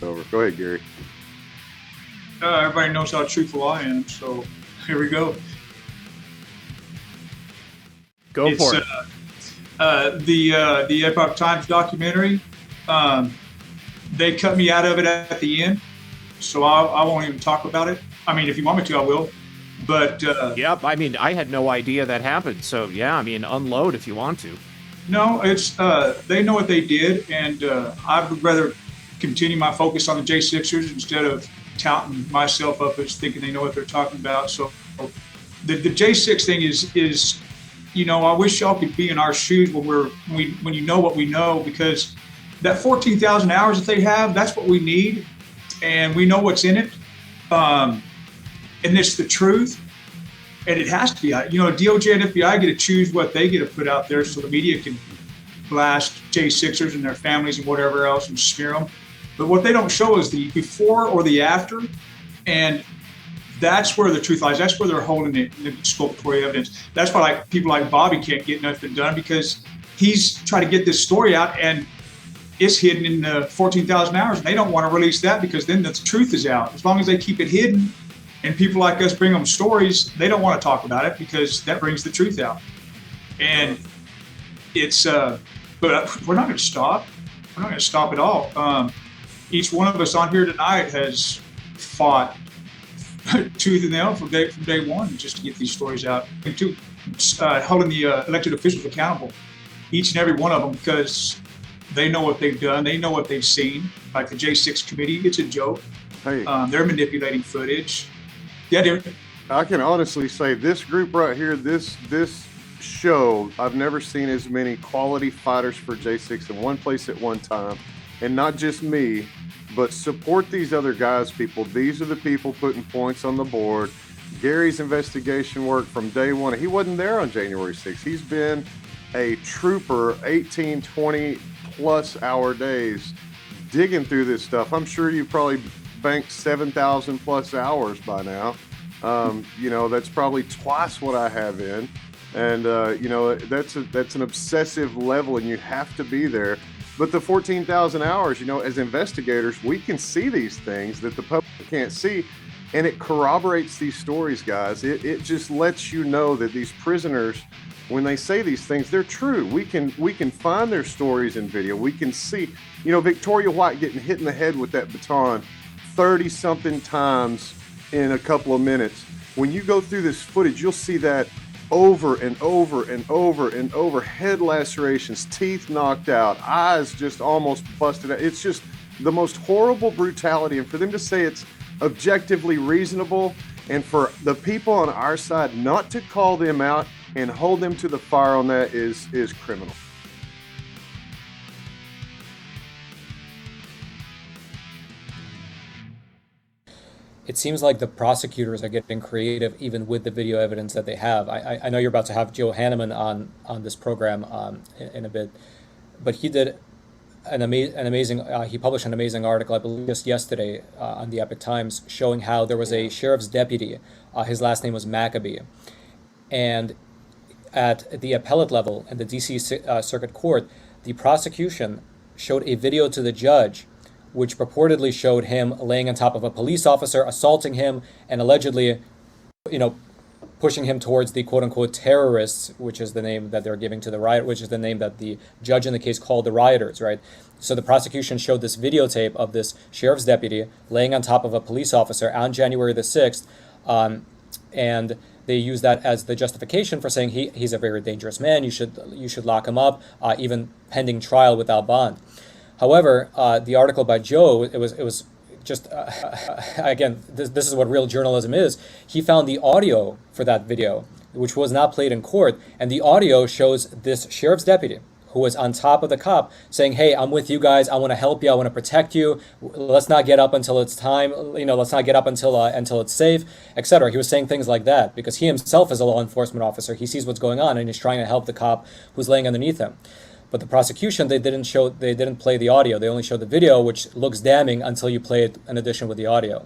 over. Go ahead, Gary. Everybody knows how truthful I am, so here we go. Go for it. The EPOCH Times documentary, they cut me out of it at the end, so I won't even talk about it. I mean, if you want me to, I will. But yep, I mean, I had no idea that happened, so yeah, I mean, unload if you want to. No, it's they know what they did, and I would rather continue my focus on the J6ers instead of touting myself up as thinking they know what they're talking about. So the J6 thing is, you know, I wish y'all could be in our shoes when you know what we know, because that 14,000 hours that they have, that's what we need, and we know what's in it, and it's the truth. And it has to be, you know, DOJ and FBI get to choose what they get to put out there so the media can blast J6ers and their families and whatever else and smear them. But what they don't show is the before or the after. And that's where the truth lies. That's where they're holding it in the exculpatory evidence. That's why people like Bobby can't get nothing done, because he's trying to get this story out and it's hidden in the 14,000 hours. And they don't want to release that because then the truth is out. As long as they keep it hidden, and people like us bring them stories, they don't want to talk about it because that brings the truth out. And it's, but we're not going to stop. We're not going to stop at all. Each one of us on here tonight has fought tooth and nail from day one just to get these stories out, and to holding the elected officials accountable, each and every one of them, because they know what they've done. They know what they've seen. Like the J6 committee, it's a joke. Hey. They're manipulating footage. Yeah, dude. I can honestly say this group right here, this show, I've never seen as many quality fighters for J6 in one place at one time. And not just me, but support these other guys, people. These are the people putting points on the board. Gary's investigation work from day one. He wasn't there on January 6th. He's been a trooper 18, 20 plus hour days digging through this stuff. I'm sure you probably banked 7,000 plus hours by now. You know, that's probably twice what I have in. And, you know, that's an obsessive level, and you have to be there. But the 14,000 hours, you know, as investigators, we can see these things that the public can't see. And it corroborates these stories, guys. It just lets you know that these prisoners, when they say these things, they're true. We can find their stories in video. We can see, you know, Victoria White getting hit in the head with that baton 30-something times in a couple of minutes. When you go through this footage, you'll see that over and over and over and over. Head lacerations, teeth knocked out, eyes just almost busted out. It's just the most horrible brutality. And for them to say it's objectively reasonable, and for the people on our side not to call them out and hold them to the fire on that is criminal. It seems like the prosecutors are getting creative even with the video evidence that they have. I know you're about to have Joe HANNEMAN on this program in a bit, but he did an amazing, he published an amazing article, I believe just yesterday, on the EPOCH Times, showing how there was a sheriff's deputy, his last name was Maccabee, and at the appellate level in the DC Circuit Court, the prosecution showed a video to the judge which purportedly showed him laying on top of a police officer, assaulting him, and allegedly, you know, pushing him towards the quote-unquote terrorists, which is the name that they're giving to the riot, which is the name that the judge in the case called the rioters, right? So the prosecution showed this videotape of this sheriff's deputy laying on top of a police officer on January the 6th, and they use that as the justification for saying he's a very dangerous man, you should lock him up, even pending trial without bond. However, the article by Joe, it was just, again, this is what real journalism is. He found the audio for that video, which was not played in court, and the audio shows this sheriff's deputy who was on top of the cop saying, hey, I'm with you guys, I want to help you, I want to protect you, let's not get up until it's time, you know, let's not get up until it's safe, etc. He was saying things like that because he himself is a law enforcement officer. He sees what's going on and he's trying to help the cop who's laying underneath him. But the prosecution, they didn't play the audio. They only showed the video, which looks damning until you play it in addition with the audio.